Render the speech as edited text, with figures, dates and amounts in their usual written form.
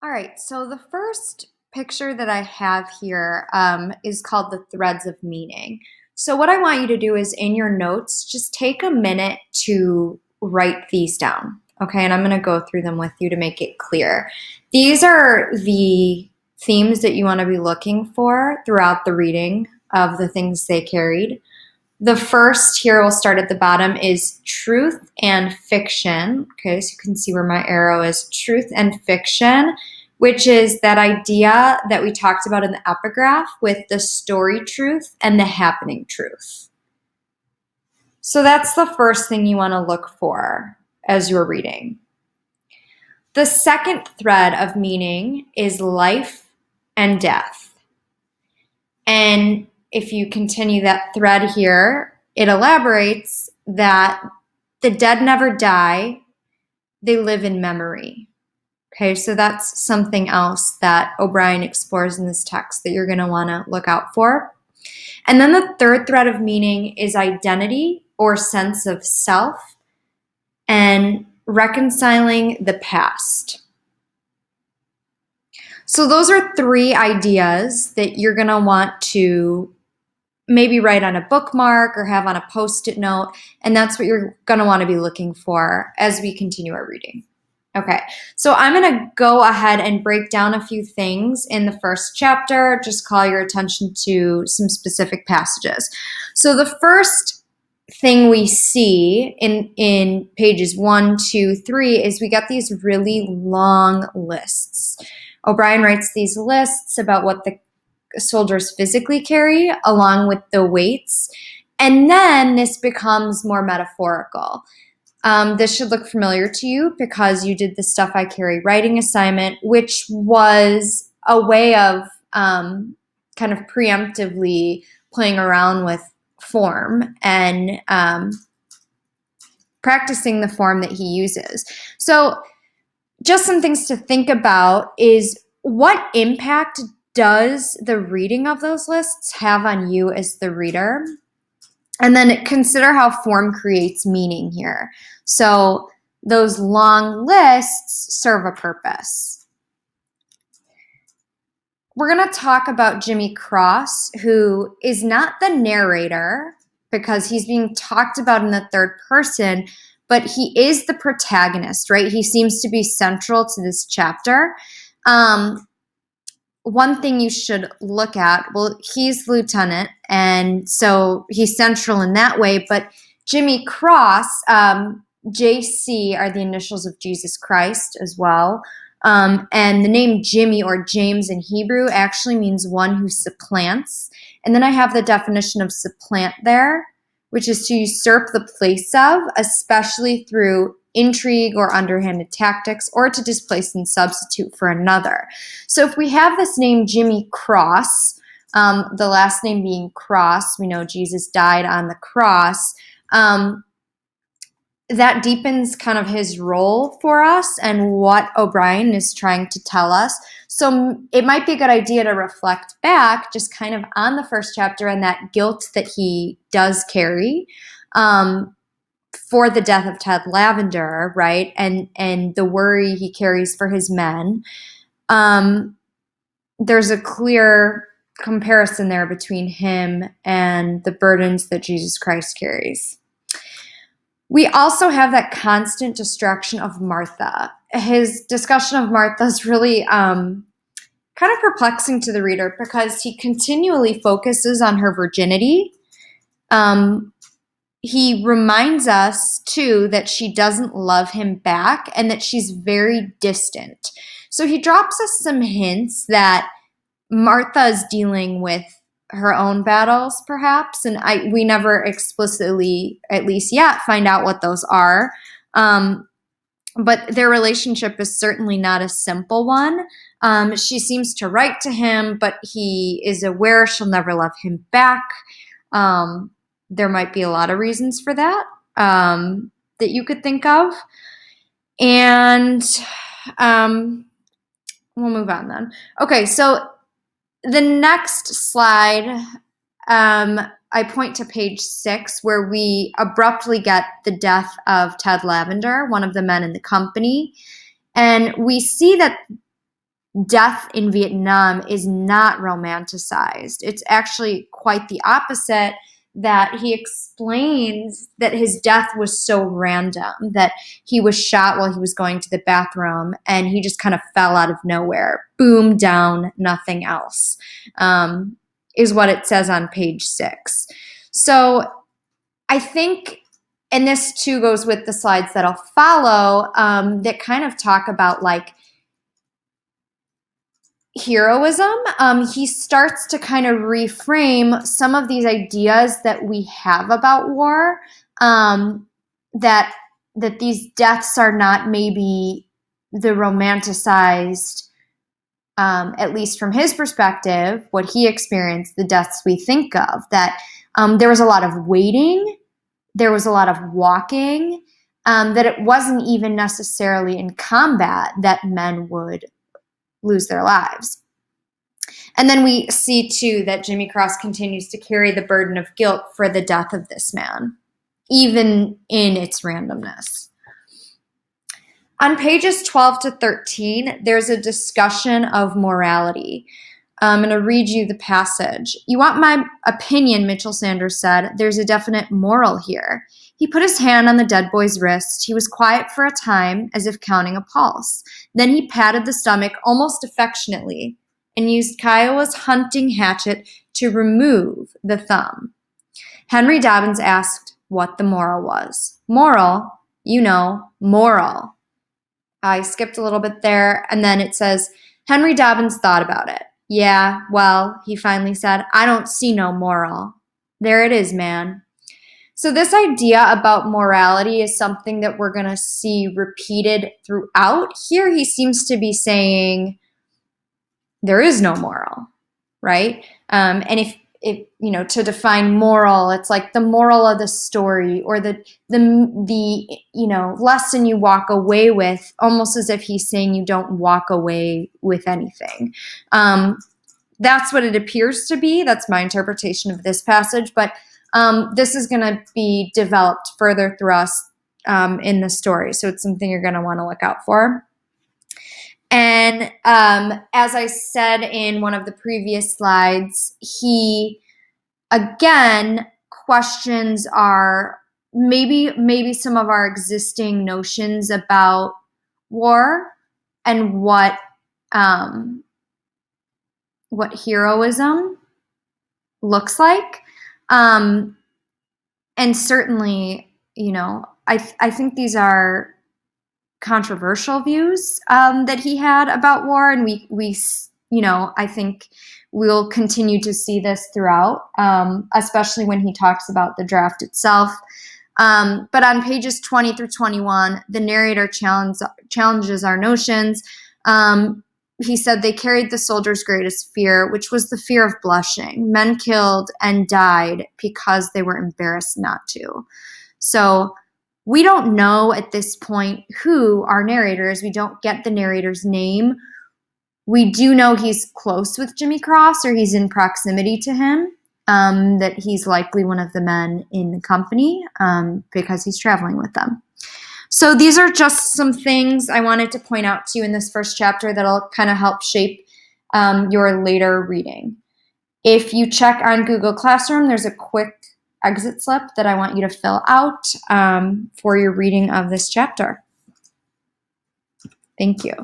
All right, so the first picture that I have here is called the threads of meaning. So, what I want you to do is in your notes, just take a minute to write these down. Okay, and I'm going to go through them with you to make it clear. These are the themes that you want to be looking for throughout the reading of the things they carried. The first here, we'll start at the bottom, is truth and fiction. Okay, so you can see where my arrow is, truth and fiction, which is that idea that we talked about in the epigraph with the story truth and the happening truth. So that's the first thing you want to look for as you're reading. The second thread of meaning is life and death. And if you continue that thread here, it elaborates that the dead never die, they live in memory. Okay, so that's something else that O'Brien explores in this text that you're going to want to look out for. And then the third thread of meaning is identity or sense of self and reconciling the past. So those are three ideas that you're going to want to maybe write on a bookmark or have on a post-it note, and that's what you're going to want to be looking for as we continue our reading. Okay, so I'm going to go ahead and break down a few things in the first chapter, just call your attention to some specific passages. So the first thing we see in pages 1, 2, 3 is we got these really long lists. O'Brien writes these lists about what the soldiers physically carry along with the weights, and then this becomes more metaphorical. This should look familiar to you because you did the Stuff I Carry writing assignment, which was a way of kind of preemptively playing around with form and practicing the form that he uses. So just some things to think about is what impact does the reading of those lists have on you as the reader? And then consider how form creates meaning here. So those long lists serve a purpose. We're going to talk about Jimmy Cross, who is not the narrator because he's being talked about in the third person, but he is the protagonist, right? He seems to be central to this chapter. One thing you should look at, well, he's lieutenant, and so he's central in that way, but Jimmy Cross, JC are the initials of Jesus Christ as well, and the name Jimmy or James in Hebrew actually means one who supplants, and then I have the definition of supplant there, which is to usurp the place of, especially through intrigue or underhanded tactics, or to displace and substitute for another. So if we have this name Jimmy Cross, the last name being Cross, we know Jesus died on the cross, that deepens kind of his role for us and what O'Brien is trying to tell us. So it might be a good idea to reflect back just kind of on the first chapter and that guilt that he does carry for the death of Ted Lavender, right? And the worry he carries for his men. There's a clear comparison there between him and the burdens that Jesus Christ carries. We also have that constant distraction of Martha. His discussion of Martha is really kind of perplexing to the reader because he continually focuses on her virginity. He reminds us, too, that she doesn't love him back and that she's very distant. So he drops us some hints that Martha is dealing with her own battles, perhaps, and we never explicitly, at least yet, find out what those are. But their relationship is certainly not a simple one. She seems to write to him, but he is aware she'll never love him back. There might be a lot of reasons for that that you could think of. And we'll move on then. Okay, so the next slide, I point to page 6, where we abruptly get the death of Ted Lavender, one of the men in the company. And we see that death in Vietnam is not romanticized. It's actually quite the opposite, that he explains that his death was so random, that he was shot while he was going to the bathroom and he just kind of fell out of nowhere. Boom, down, nothing else, is what it says on page 6. So I think, and this too goes with the slides that I'll follow, that kind of talk about like heroism. He starts to kind of reframe some of these ideas that we have about war, that these deaths are not maybe the romanticized, at least from his perspective, what he experienced, the deaths we think of, that there was a lot of waiting, there was a lot of walking, that it wasn't even necessarily in combat that men would lose their lives. And then we see, too, that Jimmy Cross continues to carry the burden of guilt for the death of this man, even in its randomness. On pages 12 to 13, there's a discussion of morality. I'm going to read you the passage. "You want my opinion," Mitchell Sanders said. "There's a definite moral here." He put his hand on the dead boy's wrist. He was quiet for a time, as if counting a pulse. Then he patted the stomach almost affectionately and used Kiowa's hunting hatchet to remove the thumb. Henry Dobbins asked what the moral was. Moral, you know, moral. I skipped a little bit there, and then it says, Henry Dobbins thought about it. "Yeah, well," he finally said, "I don't see no moral. There it is, man." So this idea about morality is something that we're going to see repeated throughout. Here he seems to be saying there is no moral, right? And if you know, to define moral, it's like the moral of the story, or the you know, lesson you walk away with, almost as if he's saying you don't walk away with anything. That's what it appears to be. That's my interpretation of this passage, but this is going to be developed further through us in the story, so it's something you're going to want to look out for. And as I said in one of the previous slides, he again questions our maybe some of our existing notions about war and what heroism looks like. And certainly, you know, I think these are controversial views that he had about war, and we you know, I think we'll continue to see this throughout, especially when he talks about the draft itself. But on pages 20 through 21, the narrator challenges our notions. He said they carried the soldiers' greatest fear, which was the fear of blushing. Men killed and died because they were embarrassed not to. So we don't know at this point who our narrator is. We don't get the narrator's name. We do know he's close with Jimmy Cross, or he's in proximity to him, that he's likely one of the men in the company because he's traveling with them. So these are just some things I wanted to point out to you in this first chapter that'll kind of help shape your later reading. If you check on Google Classroom, there's a quick exit slip that I want you to fill out for your reading of this chapter. Thank you.